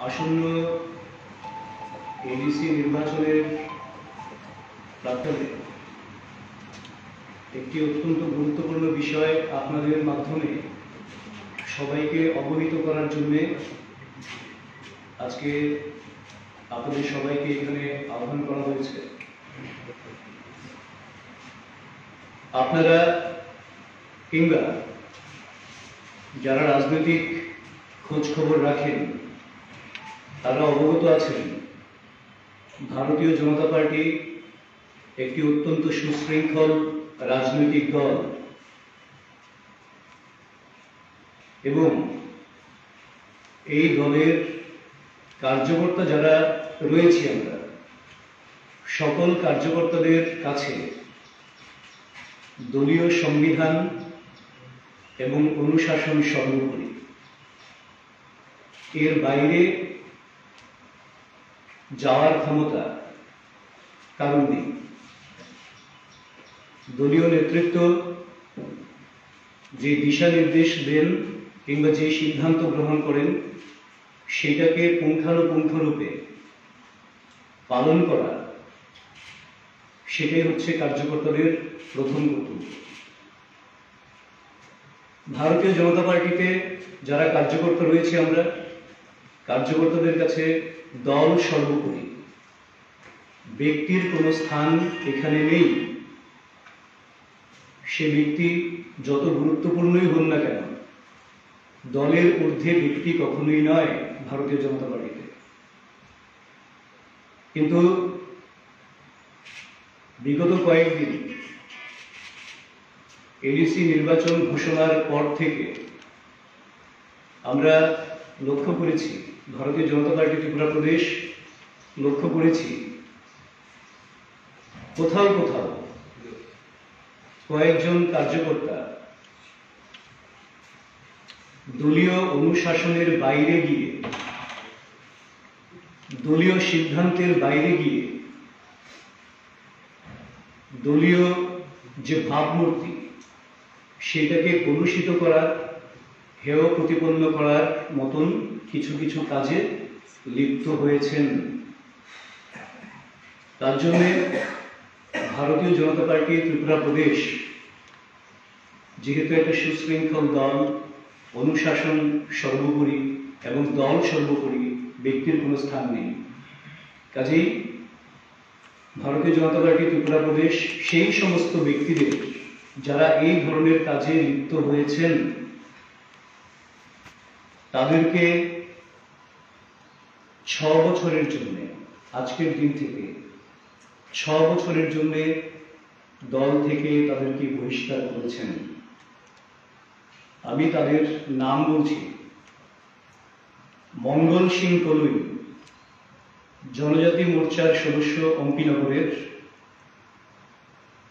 আসন্ন এডিসি নির্বাচনের প্রাক্কালে একটি অত্যন্ত গুরুত্বপূর্ণ বিষয় আপনাদের মাধ্যমে সবাইকে অবহিত করার জন্য আজকে আপনাদের সবাইকে এখানে আহ্বান করা হয়েছে। আপনারা কিংবা যারা রাজনৈতিক খোঁজ খবর রাখেন তারা অবগত আছেন ভারতীয় জনতা পার্টি একটি অত্যন্ত সুশৃঙ্খল রাজনৈতিক দল এবং এই দলের কার্যকর্তা যারা রয়েছে আমরা সকল কার্যকর্তাদের কাছে দলীয় সংবিধান এবং অনুশাসন সর্বোপরি, এর বাইরে যাওয়ার ক্ষমতা কারণ নেই। দলীয় নেতৃত্ব যে দিশা নির্দেশ দেন কিংবা যে সিদ্ধান্ত গ্রহণ করেন সেটাকে পুঙ্খানুপুঙ্খরূপে পালন করা, সেটাই হচ্ছে কার্যকর্তাদের প্রথম কর্তব্য। ভারতীয় জনতা পার্টিতে যারা কার্যকর্তা রয়েছে আমরা কার্যকর্তাদের কাছে দল সর্বোপরি, ব্যক্তির কোনো স্থান এখানে নেই। সে ব্যক্তি যত গুরুত্বপূর্ণই হন না কেন, দলের ঊর্ধ্বে ব্যক্তি কখনোই নয় ভারতীয় জনতা পার্টিতে। কিন্তু বিগত কয়েকদিন এডিসি নির্বাচন ঘোষণার পর থেকে আমরা লক্ষ্য করেছি, ভারতীয় জনতা পার্টি ত্রিপুরা প্রদেশ লক্ষ্য করেছি কোথাও কোথাও কয়েকজন কার্যকর্তা দলীয় অনুশাসনের বাইরে গিয়ে, দলীয় সিদ্ধান্তের বাইরে গিয়ে দলীয় যে ভাবমূর্তি সেটাকে কলুষিত করার, হেয় প্রতিপন্ন করার মতন কিছু কিছু কাজে লিপ্ত হয়েছেন। তার জন্য ভারতীয় জনতা পার্টি ত্রিপুরা প্রদেশ যেহেতু একটা সুশৃঙ্খল দল, অনুশাসন সর্বোপরি এবং দল সর্বোপরি, ব্যক্তির কোনো স্থান নেই, কাজেই ভারতীয় জনতা পার্টি ত্রিপুরা প্রদেশ সেই সমস্ত ব্যক্তিদের যারা এই ধরনের কাজে লিপ্ত হয়েছেন তাদেরকে 6 বছরের জন্য, আজকের দিন থেকে 6 বছরের জন্য দল থেকে তাদেরকে বহিষ্কার করেছেন। আমি তাদের নাম বলছি: মঙ্গল সিং কলুই, জনজাতি মোর্চার সদস্য অম্পিনগরের;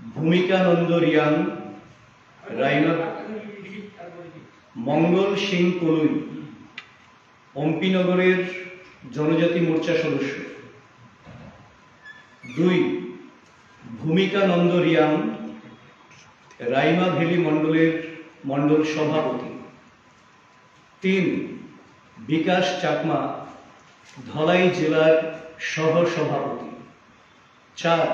ভূমিকানন্দ রিয়াং, রাইনা। মঙ্গল সিং কলুই অম্পিনগরের জনজাতি মোর্চা সদস্য। 2 ভূমিকানন্দ রিয়াং, রাইমা ভ্যালি মণ্ডলের মণ্ডল সভাপতি। 3 বিকাশ চাকমা, ধলাই জেলার সহ সভাপতি। 4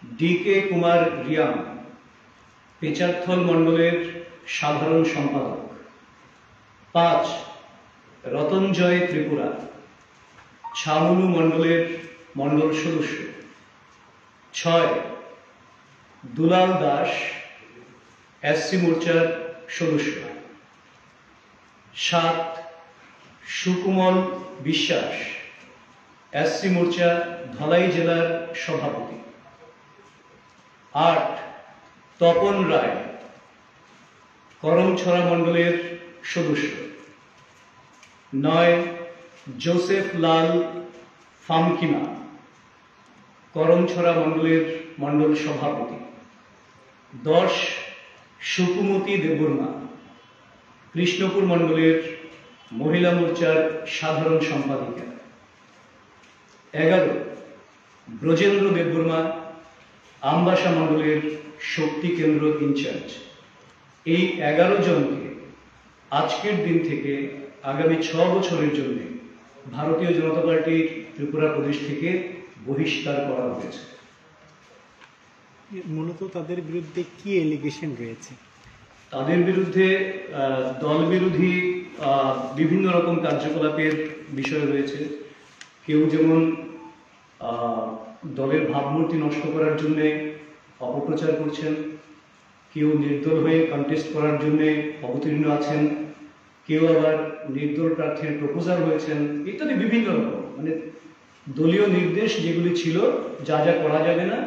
ডিকে কুমার রিয়াং, পেচারথল মণ্ডলের সাধারণ সম্পাদক। 5 রতনজয় ত্রিপুরা, ছামুলু মণ্ডলের মণ্ডল সদস্য। 6 দুলাল দাস, এসসি মোর্চার সদস্য। 7 সুকুমল বিশ্বাস, এসসি মোর্চা ধলাই জেলার সভাপতি। 8 তপন রায়, করমছড়া মণ্ডলের সদস্য। 9 জোসেফ লাল ফামকিমা, করমছড়া মণ্ডলের মণ্ডল সভাপতি। 10 সুকুমতি দেববর্মা, কৃষ্ণপুর মণ্ডলের মহিলা মোর্চার সাধারণ সম্পাদিকা। 11 ব্রজেন্দ্র দেববর্মা, আমবাসা মণ্ডলের শক্তি কেন্দ্র ইনচার্জ। এই 11 জনকে আজকের দিন থেকে আগামী 6 বছরের জন্য ভারতীয় জনতা পার্টি ত্রিপুরা প্রদেশ থেকে বহিষ্কার করা হয়েছে। মূলত তাদের বিরুদ্ধে কি এলিগেশন রয়েছে? তাদের বিরুদ্ধে দল বিরোধী বিভিন্ন রকম কার্যকলাপের বিষয় রয়েছে। কেউ যেমন দলের ভাবমূর্তি নষ্ট করার জন্য অপপ্রচার করছেন, কেউ নির্দল হয়ে কন্টেস্ট করার জন্য অবতীর্ণ আছেন, কেউ আবার নির্দল প্রার্থীর প্রপোজাল হয়েছেন, ইত্যাদি বিভিন্ন রকম, মানে দলীয় নির্দেশ যেগুলি ছিল যা যা করা যাবে না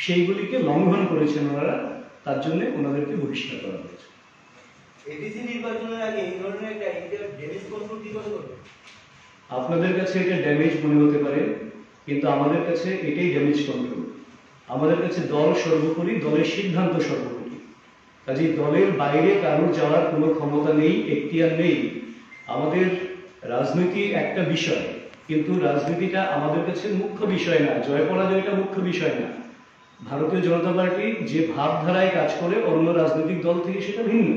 সেইগুলিকে লঙ্ঘন করেছেন ওনারা, তার জন্য ওনাদেরকে বহিষ্কার করা হয়েছে। এডিসি নির্বাচনের আগে এই ধরনের একটা ড্যামেজ কন্ট্রোল কি করে করবে? আপনাদের কাছে এটা ড্যামেজ মনে হতে পারে, কিন্তু আমাদের কাছে এটাই ড্যামেজ কন্ট্রোল। আমাদের কাছে দল সর্বোপরি, দলের সিদ্ধান্ত সর্বোপরি। কাজেই দলের বাইরে কারোর যাওয়ার কোনো ক্ষমতা নেই, এখতিয়ার নেই। আমাদের রাজনীতি একটা বিষয়, কিন্তু রাজনীতিটা আমাদের কাছে মুখ্য বিষয় না, জয় পরাজয়টা মুখ্য বিষয় না। ভারতীয় জনতা পার্টি যে ভাবধারায় কাজ করে অন্য রাজনৈতিক দল থেকে সেটা ভিন্ন।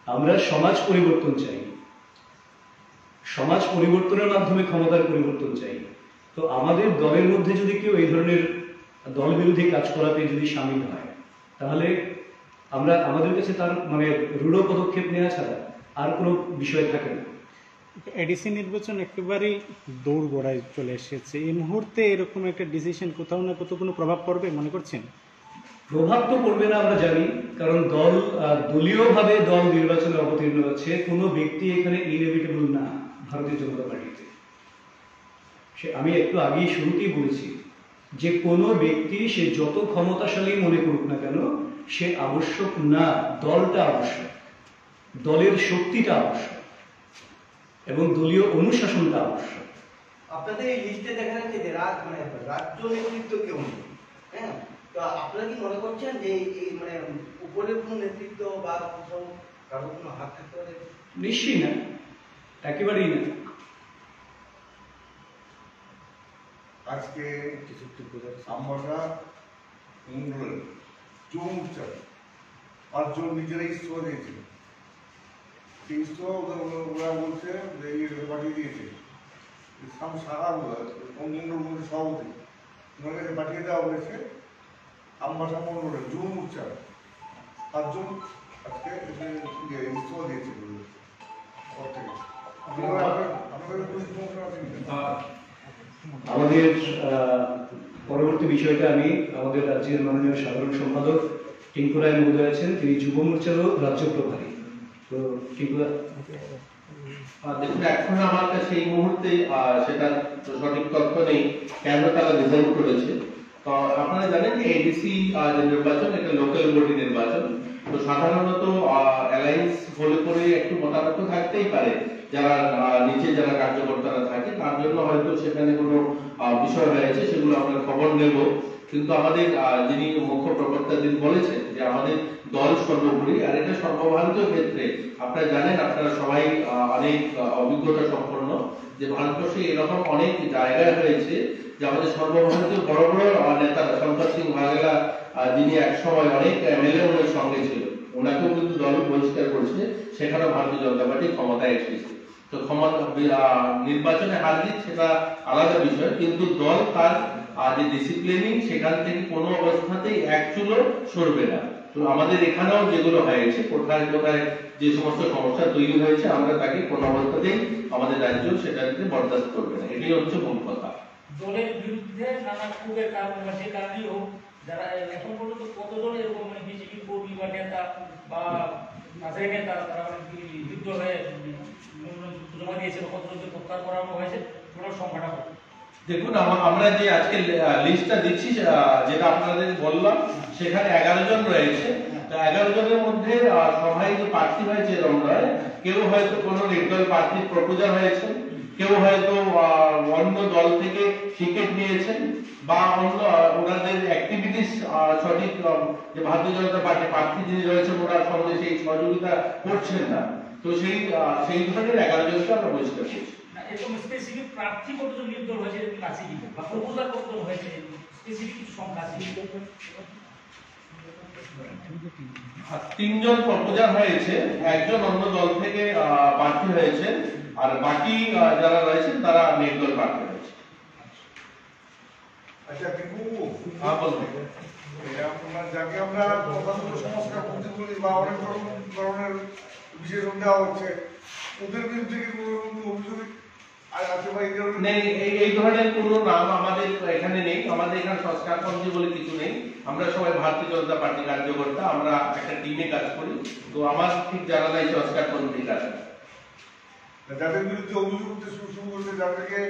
আমরা সমাজ পরিবর্তন চাই, সমাজ পরিবর্তনের মাধ্যমে ক্ষমতার পরিবর্তন চাই। তো আমাদের দলের মধ্যে যদি কেউ এই ধরনের দল বিরোধী কাজকলাপে যদি সামিল হয়, তাহলে আমাদের কাছে তার মানে রূঢ় পদক্ষেপ নেওয়া ছাড়া আর কোনো বিষয় থাকে না। এডিসি নির্বাচন একেবারেই দৌড় গোড়ায় চলে এসেছে, এই মুহূর্তে এরকম একটা ডিসিশন কোথাও না কোথাও কোনো প্রভাব পড়বে মনে করছেন? প্রভাব তো পড়বে না আমরা জানি, কারণ দলীয়ভাবে দল নির্বাচনে অবতীর্ণ হচ্ছে। কোনো ব্যক্তি এখানে ইনএভিটেবল না ভারতীয় জনতা পার্টিতে। আমি একটু আগেই শুরুতেই বলেছি যে কোনো ব্যক্তি সে যত ক্ষমতাশালী মনে করুক না কেন, সে আবশ্যক না। দলটা আবশ্যক, দলের শক্তিটা আবশ্যক এবং দলীয় অনুশাসনটা আবশ্যক। আপনাদের এই লিস্টে দেখা যাচ্ছে যে রাজ্য নেতৃত্ব কেউ নেই, হ্যাঁ? তো আপনারা কি মনে করছেন যে এই মানে উপরের কোনো নেতৃত্ব বা কারো কোনো হাত থাকতে পারে? নিশ্চয়ই না, একেবারেই না। আজকে আমরা চৌমুখচার 5 জন নিজেরাই ইস্তফা দিয়েছিল। ওরা বলছে যে পাঠিয়ে দিয়েছে অঙ্গের মধ্যে সভাপতি, ওনার কাছে পাঠিয়ে দেওয়া হয়েছে। আমবাসা মন্ডলে চৌমুখচার 5 জন আজকে ইস্তফা দিয়েছে। আমাদের পরবর্তী বিষয়টা আমি আমাদের রাজ্যের মাননীয় সাধারণ সম্পাদক টিঙ্কু রায় মহোদয় আছেন, তিনি যুব মোর্চারও রাজ্য প্রভারী। তো টিঙ্কু দেখুন, এখন আমার কাছে এই মুহূর্তে সেটা সঠিক তথ্য নেই কেন তারা রিজাইন করেছে। তো আপনারা জানেন যে এডিসি যে নির্বাচন, এটা লোকাল বডি নির্বাচন। তো সাধারণত অ্যালায়েন্স হলে পরে একটু মতামত থাকতেই পারে, যারা নিচে যারা কার্যকর্তারা থাকে তার জন্য হয়তো সেখানে কোনো বিষয় হয়েছে, সেগুলো আমরা খবর নেব। কিন্তু আমাদের যিনি মুখ্য প্রবক্তা তিনি বলেছেন যে আমাদের দল সর্বোপরি, আর এটা সর্বভারতীয় ক্ষেত্রে আপনারা জানেন, আপনারা সবাই অনেক অভিজ্ঞতা সম্পন্ন যে ভারতবর্ষে এরকম অনেক জায়গায় হয়েছে যে আমাদের সর্বভারতীয় বড় বড় নেতারা, শঙ্কর সিং ভাগেলা যিনি একসময় অনেক এমএলএ ওনার সঙ্গে ছিল, ওনাকেও কিন্তু দল বহিষ্কার করেছে, সেখানে ভারতীয় জনতা পার্টি ক্ষমতায় এসেছে। তো নির্বাচনে হার জিত সেটা আলাদা বিষয়, কিন্তু দল তার যে ডিসিপ্লিনিং সেখান থেকে কোনো অবস্থাতেই এক চুলো সরবে না। তো আমাদের এখানেও যেগুলো হয়েছে, কোথায় কোথায় যে সমস্ত সমস্যা তৈরি হয়েছে, আমরা তাকে কোনো অবস্থাতেই আমাদের রাজ্য সেটাকে বরদাস্ত করবে না, এটাই হচ্ছে মূল কথা। দলের বিরুদ্ধে নানা ক্ষোভের কারণে বা যে কারণেই হোক, যারা এখন পর্যন্ত কতজন এরকম মানে বিজেপি কর্মী বা নেতা বা নাজারি নেতা তারা মানে যুদ্ধ হয়ে জমা দিয়েছে বা কতজনকে প্রত্যাহার করানো হয়েছে, ওনার সংখ্যাটা কত? দেখুন, আমরা যে আজকে লিস্টটা দিচ্ছি যেটা আপনাদের বললাম, সেখানে 11 জন রয়েছে। তো 11 জনের মধ্যে সবাই যে প্রার্থী হয়েছে রমরায়, কেউ হয়তো কোনো নির্দল প্রার্থীর প্রপোজাল হয়েছে, কেউ হয়তো অন্য দল থেকে টিকিট নিয়েছেন, বা অন্য ওনাদের অ্যাক্টিভিটিস সঠিক যে ভারতীয় জনতা পার্টি প্রার্থী যিনি রয়েছেন ওনার সঙ্গে সেই সহযোগিতা করছেন না। তো সেই ধরনের 11 জনকে আমরা বহিষ্কার করছি। এরকম স্পেসিফিক প্রার্থী কতজন নির্দল হয়েছে এরকম আছে কি, বা প্রপোজাল কতজন হয়েছে স্পেসিফিক কিছু সংখ্যা আছে? 3 জন প্রপোজাল হয়েছে, একজন অন্য দল থেকে প্রার্থী হয়েছে, আর বাকি যারা রয়েছেন তারা নির্দল প্রার্থী রয়েছে। আচ্ছা কিন্তু হ্যাঁ বলবেন। আপনার যাকে আমরা প্রধানত সংস্কার পন্থী বলি বা অনেক ধরনের বিশেষণ দেওয়া হচ্ছে, ওদের বিরুদ্ধে কি কোনো অভিযোগ আছে বা এই ধরনের নেই, এই ধরনের কোনো নাম আমাদের এখানে নেই। আমাদের এখানে সংস্কারপন্থী বলে কিছু নেই। আমরা সবাই ভারতীয় জনতা পার্টি কার্যকর্তা, আমরা একটা টিমে কাজ করি। তো আমার ঠিক জানা নাই সংস্কারপন্থী কাজ। যাদের বিরুদ্ধে অভিযোগ উঠতে শুরু করছে, যাদেরকে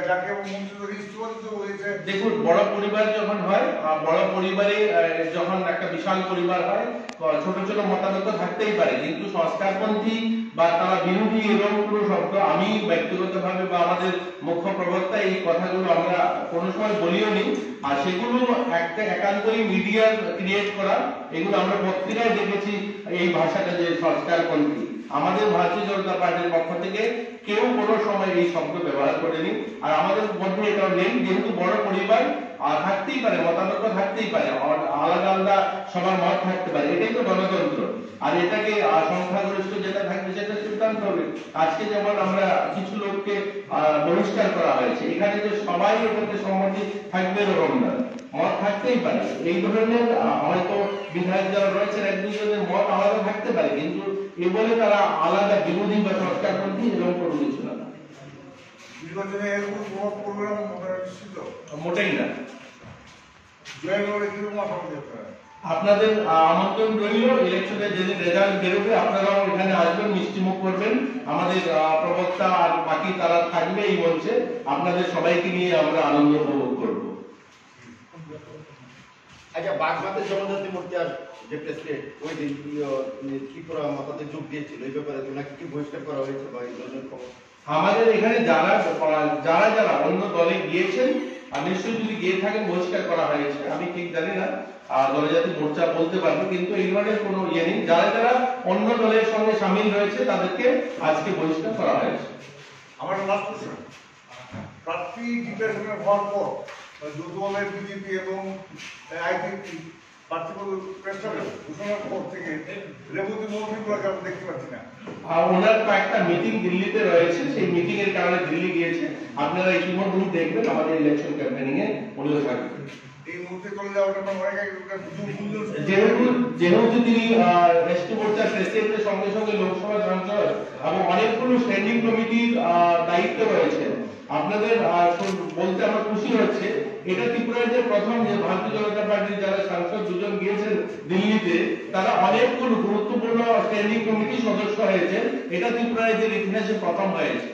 যাকে মন্ত্রী থেকে ইস্তফা দিতে হয়েছে। দেখুন, বড় পরিবার যখন হয়, বড় পরিবারে যখন একটা বিশাল পরিবার হয়, ছোট ছোট মতামত থাকতেই পারে, কিন্তু সংস্কারপন্থী বা তারা বিরোধী এরকম কোনো শব্দ আমি ব্যক্তিগতভাবে বা আমাদের মুখ্য প্রবক্তা এই কথাগুলো আমরা কোনো সময় বলিও নি। আর সেগুলো একটা একান্তই মিডিয়া ক্রিয়েট করা, এগুলো আমরা পত্রিকায় দেখেছি এই ভাষাটা যে সংস্কারপন্থী। আমাদের ভারতীয় জনতা পার্টির পক্ষ থেকে কেউ কোনো সময় এই শব্দ ব্যবহার করেনি, আর আমাদের মধ্যে এটাও নেই। যেহেতু বড় পরিবার থাকতেই পারে, মতামত থাকতেই পারে, আলাদা আলাদা সবার মত থাকতে পারে, এটাই তো গণতন্ত্র। আর এটাকে সংখ্যাগরিষ্ঠ যেটা থাকবে সেটা সিদ্ধান্ত হবে। আজকে যেমন আমরা কিছু লোককে বহিষ্কার করা হয়েছে, এখানে যে সবাই এটাতে সম্মতি থাকবে এরকম না, মত থাকতেই পারে। এই ধরনের হয়তো বিধায়ক যারা রয়েছেন এক দুজনের মত আলাদা থাকতে পারে, কিন্তু এ বলে তারা আলাদা বিরোধী বা সংস্কারপন্থী এরকম কোনো কিছু না। নির্বাচনে এর কোনো প্রভাব পড়বে না আপনারা নিশ্চিত? মোটেই না। জয়ের ব্যাপারে কিরকম আশাবাদী আপনারা? আপনাদের আমন্ত্রণ রইল, ইলেকশনে যেদিন রেজাল্ট বেরোবে আপনারাও এখানে আসবেন, মিষ্টিমুখ করবেন। আমাদের প্রবক্তা আর বাকি তারা থাকবে এই মঞ্চে, আপনাদের সবাইকে নিয়ে আমরা আনন্দ উপভোগ করব। আচ্ছা, বাগমাতের জগন্নাথ মূর্তি যে প্রেসিডেন্ট ওই দিন ত্রিপুরা মাতাতে যোগ দিয়েছিল, এই ব্যাপারে ওনাকে কি বহিষ্কার করা হয়েছে বা এই ধরনের খবর? আমাদের এখানে যারা যারা অন্য দলে গিয়েছেন, আর নিশ্চয়ই যদি গিয়ে থাকেন বহিষ্কার করা হয়েছে, আমি ঠিক জানি না, দলজাতি মোর্চা বলতে পারবে, কিন্তু এই ধরনের কোনো ইয়ে নেই। যারা যারা অন্য দলের সঙ্গে সামিল রয়েছে তাদেরকে আজকে বহিষ্কার করা হয়েছে। আমার লাস্ট কোশ্চেন, প্রার্থী ডিক্লারেশনের হওয়ার পর যৌথভাবে বিজেপি এবং আইপিপি প্রার্থী প্রেসক্রিপশন ঘোষণার পর থেকে রেবতী মন্ত্রীগুলোকে আমরা দেখতে পাচ্ছি না। ওনার কয়েকটা মিটিং দিল্লিতে রয়েছে, সেই মিটিং এর কারণে দিল্লি গিয়েছে। আপনারা ইতিমধ্যে দেখবেন আমাদের ইলেকশন ক্যাম্পেইনিং এ উনিও থাকবেন। এই মুহূর্তে চলে যাওয়াটা অনেক যেহেতু তিনি এসটি মোর্চার প্রেসিডেন্টের সঙ্গে সঙ্গে লোকসভা সাংসদ এবং অনেকগুলো স্ট্যান্ডিং কমিটির দায়িত্ব রয়েছে, আপনাদের বলতে আমার খুশি হচ্ছে এটা ত্রিপুরার প্রথম যে ভারতীয় জনতা পার্টির যারা সাংসদ দুজন গিয়েছেন দিল্লিতে, তারা অনেকগুলো গুরুত্বপূর্ণ স্ট্যান্ডিং কমিটি সদস্য হয়েছে। এটা ত্রিপুরার ইতিহাসে প্রথম হয়েছে।